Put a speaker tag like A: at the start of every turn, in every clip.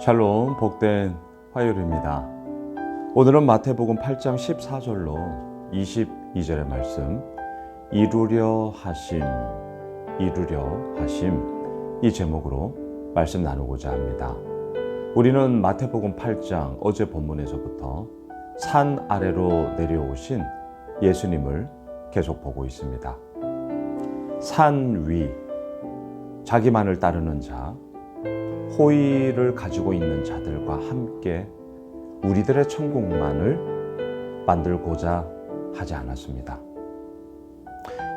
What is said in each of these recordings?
A: 샬롬, 복된 화요일입니다. 오늘은 마태복음 8장 14절로 22절의 말씀, 이루려 하심 이 제목으로 말씀 나누고자 합니다. 우리는 마태복음 8장 어제 본문에서부터 산 아래로 내려오신 예수님을 계속 보고 있습니다. 산 위, 자기만을 따르는 자, 호의를 가지고 있는 자들과 함께 우리들의 천국만을 만들고자 하지 않았습니다.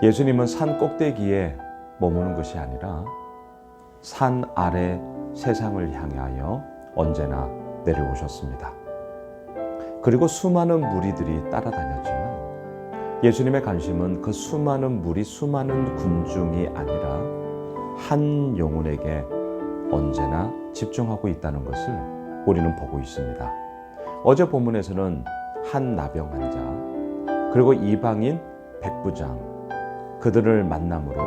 A: 예수님은 산 꼭대기에 머무는 것이 아니라 산 아래 세상을 향하여 언제나 내려오셨습니다. 그리고 수많은 무리들이 따라다녔지만 예수님의 관심은 그 수많은 무리, 수많은 군중이 아니라 한 영혼에게 언제나 집중하고 있다는 것을 우리는 보고 있습니다. 어제 본문에서는 한 나병 환자, 그리고 이방인 백부장, 그들을 만남으로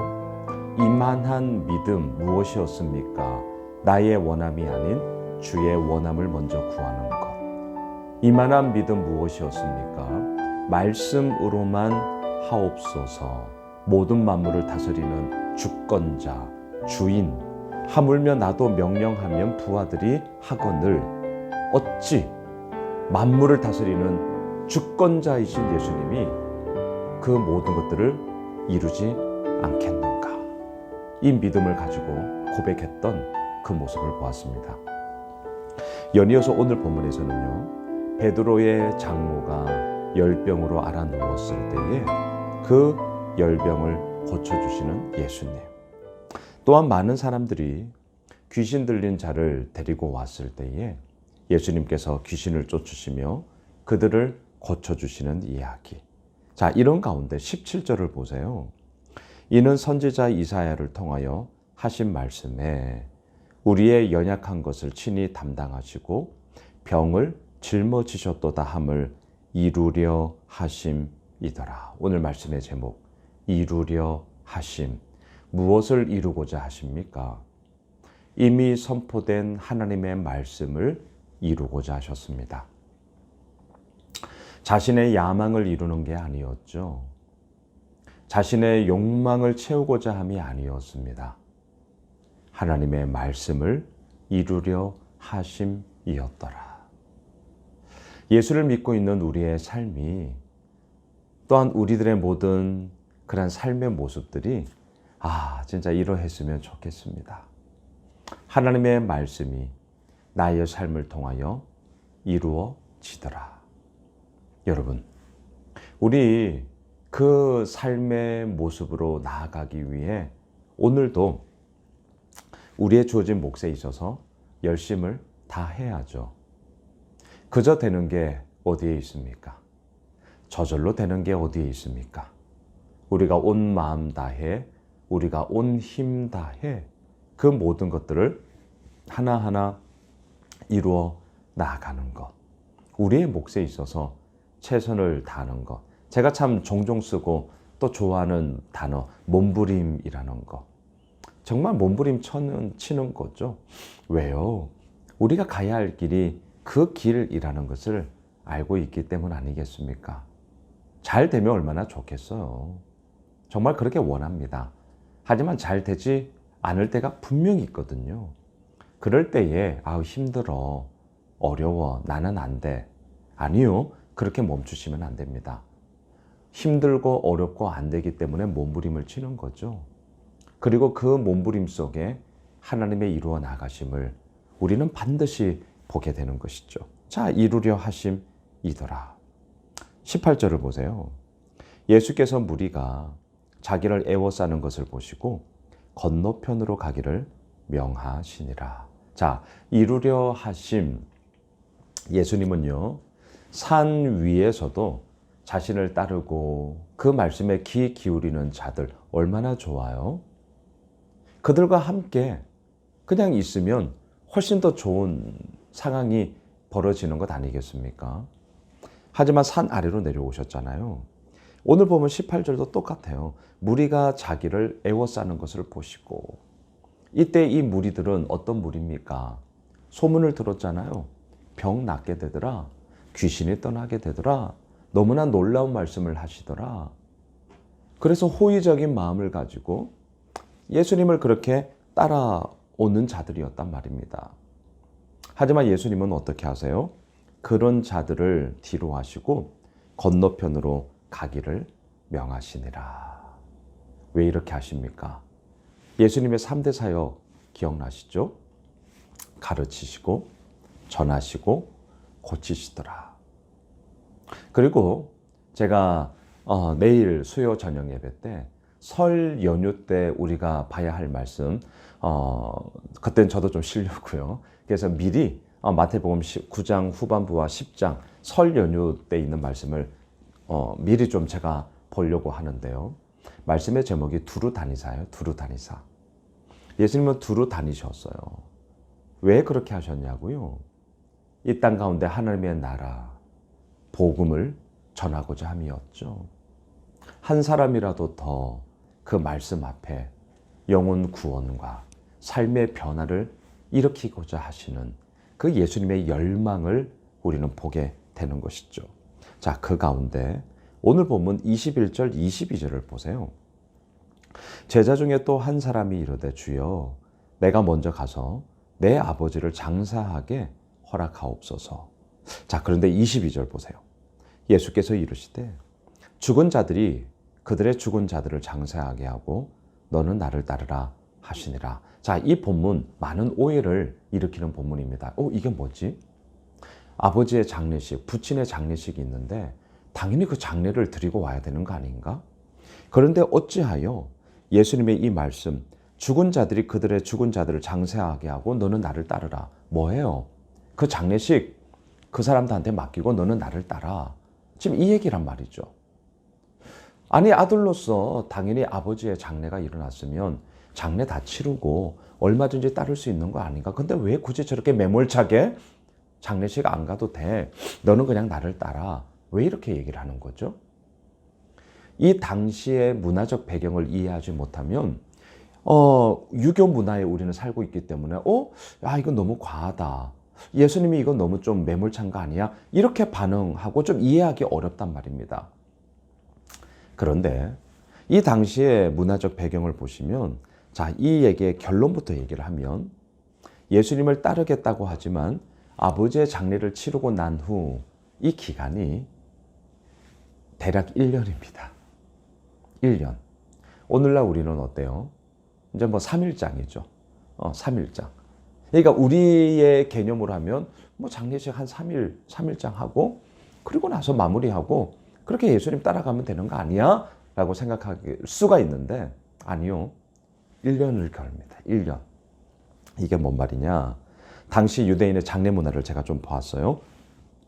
A: 이만한 믿음 무엇이었습니까? 나의 원함이 아닌 주의 원함을 먼저 구하는 것. 이만한 믿음 무엇이었습니까? 말씀으로만 하옵소서. 모든 만물을 다스리는 주권자, 주인, 하물며 나도 명령하면 부하들이 하거늘 어찌 만물을 다스리는 주권자이신 예수님이 그 모든 것들을 이루지 않겠는가? 이 믿음을 가지고 고백했던 그 모습을 보았습니다. 연이어서 오늘 본문에서는요, 베드로의 장모가 열병으로 앓아 누웠을 때에 그 열병을 고쳐주시는 예수님, 또한 많은 사람들이 귀신 들린 자를 데리고 왔을 때에 예수님께서 귀신을 쫓으시며 그들을 고쳐주시는 이야기. 자, 이런 가운데 17절을 보세요. 이는 선지자 이사야를 통하여 하신 말씀에 우리의 연약한 것을 친히 담당하시고 병을 짊어지셨도다 함을 이루려 하심이더라. 오늘 말씀의 제목, 이루려 하심. 무엇을 이루고자 하십니까? 이미 선포된 하나님의 말씀을 이루고자 하셨습니다. 자신의 야망을 이루는 게 아니었죠. 자신의 욕망을 채우고자 함이 아니었습니다. 하나님의 말씀을 이루려 하심이었더라. 예수를 믿고 있는 우리의 삶이, 또한 우리들의 모든 그런 삶의 모습들이 진짜 이러했으면 좋겠습니다. 하나님의 말씀이 나의 삶을 통하여 이루어지더라. 여러분, 우리 그 삶의 모습으로 나아가기 위해 오늘도 우리의 주어진 몫에 있어서 열심을 다해야죠. 그저 되는 게 어디에 있습니까? 저절로 되는 게 어디에 있습니까? 우리가 온 마음 다해, 우리가 온 힘 다해 그 모든 것들을 하나하나 이루어 나아가는 것. 우리의 몫에 있어서 최선을 다하는 것. 제가 참 종종 쓰고 또 좋아하는 단어, 몸부림이라는 것. 정말 몸부림 치는 거죠. 왜요? 우리가 가야 할 길이 그 길이라는 것을 알고 있기 때문 아니겠습니까? 잘 되면 얼마나 좋겠어요. 정말 그렇게 원합니다. 하지만 잘 되지 않을 때가 분명히 있거든요. 그럴 때에 힘들어, 어려워, 나는 안 돼. 아니요, 그렇게 멈추시면 안 됩니다. 힘들고 어렵고 안 되기 때문에 몸부림을 치는 거죠. 그리고 그 몸부림 속에 하나님의 이루어 나가심을 우리는 반드시 보게 되는 것이죠. 자, 이루려 하심이더라. 18절을 보세요. 예수께서 무리가 자기를 애워싸는 것을 보시고 건너편으로 가기를 명하시니라. 자, 이루려 하심. 예수님은요, 산 위에서도 자신을 따르고 그 말씀에 귀 기울이는 자들 얼마나 좋아요? 그들과 함께 그냥 있으면 훨씬 더 좋은 상황이 벌어지는 것 아니겠습니까? 하지만 산 아래로 내려오셨잖아요. 오늘 보면 18절도 똑같아요. 무리가 자기를 애워싸는 것을 보시고, 이때 이 무리들은 어떤 무리입니까? 소문을 들었잖아요. 병 낫게 되더라. 귀신이 떠나게 되더라. 너무나 놀라운 말씀을 하시더라. 그래서 호의적인 마음을 가지고 예수님을 그렇게 따라오는 자들이었단 말입니다. 하지만 예수님은 어떻게 하세요? 그런 자들을 뒤로 하시고 건너편으로 가기를 명하시니라. 왜 이렇게 하십니까? 예수님의 3대 사역 기억나시죠? 가르치시고 전하시고 고치시더라. 그리고 제가 내일 수요 저녁 예배 때 설 연휴 때 우리가 봐야 할 말씀, 그때는 저도 좀 쉬려고요. 그래서 미리 마태복음 9장 후반부와 10장 설 연휴 때 있는 말씀을 미리 좀 제가 보려고 하는데요. 말씀의 제목이 두루 다니사예요. 두루 다니사. 예수님은 두루 다니셨어요. 왜 그렇게 하셨냐고요? 이 땅 가운데 하나님의 나라, 복음을 전하고자 함이었죠. 한 사람이라도 더 그 말씀 앞에 영혼 구원과 삶의 변화를 일으키고자 하시는 그 예수님의 열망을 우리는 보게 되는 것이죠. 자, 그 가운데 오늘 본문 21절, 22절을 보세요. 제자 중에 또 한 사람이 이르되 주여 내가 먼저 가서 내 아버지를 장사하게 허락하옵소서. 자, 그런데 22절 보세요. 예수께서 이르시되 죽은 자들이 그들의 죽은 자들을 장사하게 하고 너는 나를 따르라 하시니라. 자, 이 본문 많은 오해를 일으키는 본문입니다. 이게 뭐지? 아버지의 장례식, 부친의 장례식이 있는데 당연히 그 장례를 드리고 와야 되는 거 아닌가? 그런데 어찌하여 예수님의 이 말씀, 죽은 자들이 그들의 죽은 자들을 장사하게 하고 너는 나를 따르라. 뭐예요? 그 장례식 그 사람들한테 맡기고 너는 나를 따라. 지금 이 얘기란 말이죠. 아니, 아들로서 당연히 아버지의 장례가 일어났으면 장례 다 치르고 얼마든지 따를 수 있는 거 아닌가? 근데 왜 굳이 저렇게 매몰차게 장례식 안 가도 돼? 너는 그냥 나를 따라. 왜 이렇게 얘기를 하는 거죠? 이 당시의 문화적 배경을 이해하지 못하면 유교 문화에 우리는 살고 있기 때문에 이건 너무 과하다. 예수님이 이건 너무 좀 매몰찬 거 아니야? 이렇게 반응하고 좀 이해하기 어렵단 말입니다. 그런데 이 당시의 문화적 배경을 보시면 자, 이 얘기의 결론부터 얘기를 하면 예수님을 따르겠다고 하지만 아버지의 장례를 치르고 난 후 이 기간이 대략 1년입니다. 1년. 오늘날 우리는 어때요? 이제 뭐 3일장이죠. 3일장. 그러니까 우리의 개념으로 하면 뭐 장례식 한 3일장 하고 그리고 나서 마무리하고 그렇게 예수님 따라가면 되는 거 아니야? 라고 생각할 수가 있는데 아니요. 1년을 겨룹니다. 1년. 이게 뭔 말이냐? 당시 유대인의 장례 문화를 제가 좀 보았어요.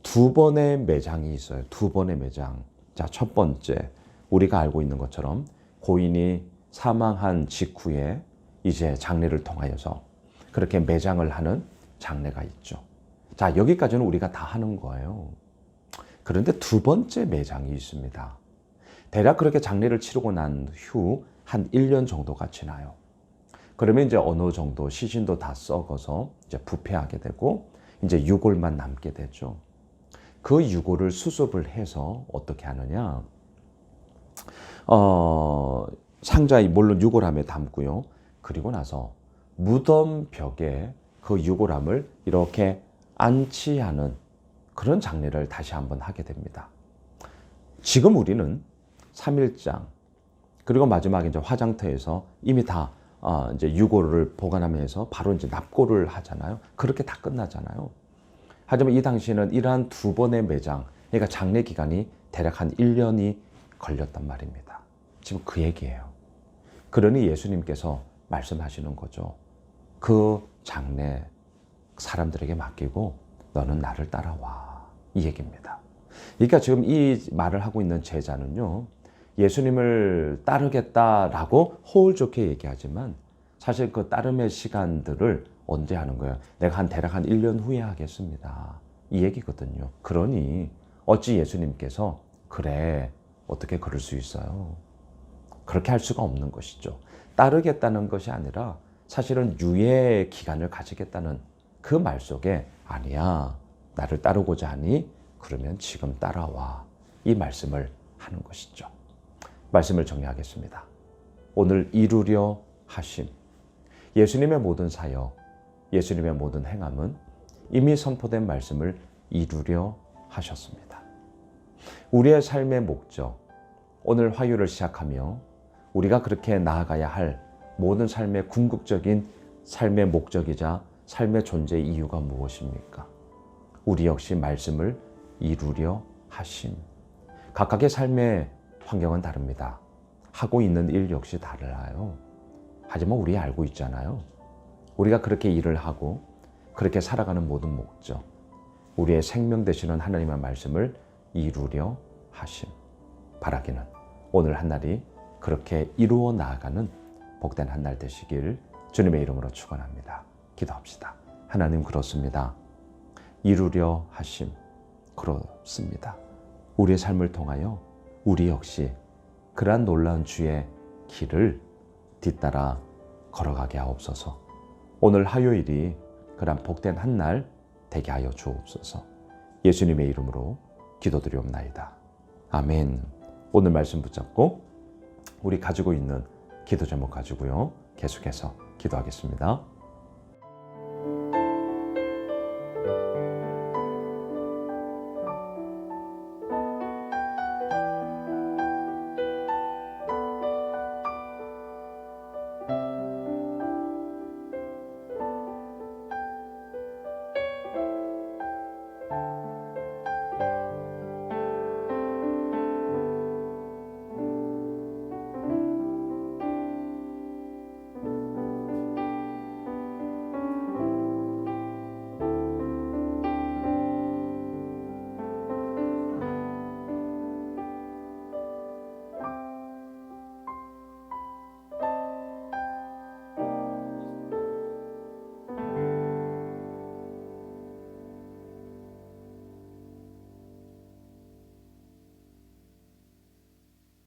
A: 2번의 매장이 있어요. 2번의 매장. 자, 첫 번째 우리가 알고 있는 것처럼 고인이 사망한 직후에 이제 장례를 통하여서 그렇게 매장을 하는 장례가 있죠. 자, 여기까지는 우리가 다 하는 거예요. 그런데 2번째 매장이 있습니다. 대략 그렇게 장례를 치르고 난 후 한 1년 정도가 지나요. 그러면 이제 어느 정도 시신도 다 썩어서 이제 부패하게 되고 이제 유골만 남게 되죠. 그 유골을 수습을 해서 어떻게 하느냐? 상자에 물론 유골함에 담고요. 그리고 나서 무덤 벽에 그 유골함을 이렇게 안치하는 그런 장례를 다시 한번 하게 됩니다. 지금 우리는 3일장 그리고 마지막에 이제 화장터에서 이미 다 이제 유골을 보관하면서 바로 이제 납골을 하잖아요. 그렇게 다 끝나잖아요. 하지만 이 당시에는 이러한 2번의 매장, 그러니까 장례 기간이 대략 한 1년이 걸렸단 말입니다. 지금 그 얘기예요. 그러니 예수님께서 말씀하시는 거죠. 그 장례 사람들에게 맡기고 너는 나를 따라와. 이 얘기입니다. 그러니까 지금 이 말을 하고 있는 제자는요. 예수님을 따르겠다라고 호울 좋게 얘기하지만 사실 그 따름의 시간들을 언제 하는 거예요? 내가 대략 한 1년 후에 하겠습니다. 이 얘기거든요. 그러니 어찌 예수님께서 그래 어떻게 그럴 수 있어요? 그렇게 할 수가 없는 것이죠. 따르겠다는 것이 아니라 사실은 유예 기간을 가지겠다는 그 말 속에 아니야, 나를 따르고자 하니 그러면 지금 따라와. 이 말씀을 하는 것이죠. 말씀을 정리하겠습니다. 오늘 이루려 하심. 예수님의 모든 사역, 예수님의 모든 행함은 이미 선포된 말씀을 이루려 하셨습니다. 우리의 삶의 목적, 오늘 화요일을 시작하며 우리가 그렇게 나아가야 할 모든 삶의 궁극적인 삶의 목적이자 삶의 존재 이유가 무엇입니까? 우리 역시 말씀을 이루려 하심. 각각의 삶의 환경은 다릅니다. 하고 있는 일 역시 달라요. 하지만 우리 알고 있잖아요. 우리가 그렇게 일을 하고 그렇게 살아가는 모든 목적, 우리의 생명 되시는 하나님의 말씀을 이루려 하심. 바라기는 오늘 한 날이 그렇게 이루어 나아가는 복된 한 날 되시길 주님의 이름으로 축원합니다. 기도합시다. 하나님, 그렇습니다. 이루려 하심, 그렇습니다. 우리의 삶을 통하여 우리 역시 그러한 놀라운 주의 길을 뒤따라 걸어가게 하옵소서. 오늘 화요일이 그러한 복된 한 날 되게 하여 주옵소서. 예수님의 이름으로 기도드리옵나이다. 아멘. 오늘 말씀 붙잡고 우리 가지고 있는 기도 제목 가지고요, 계속해서 기도하겠습니다.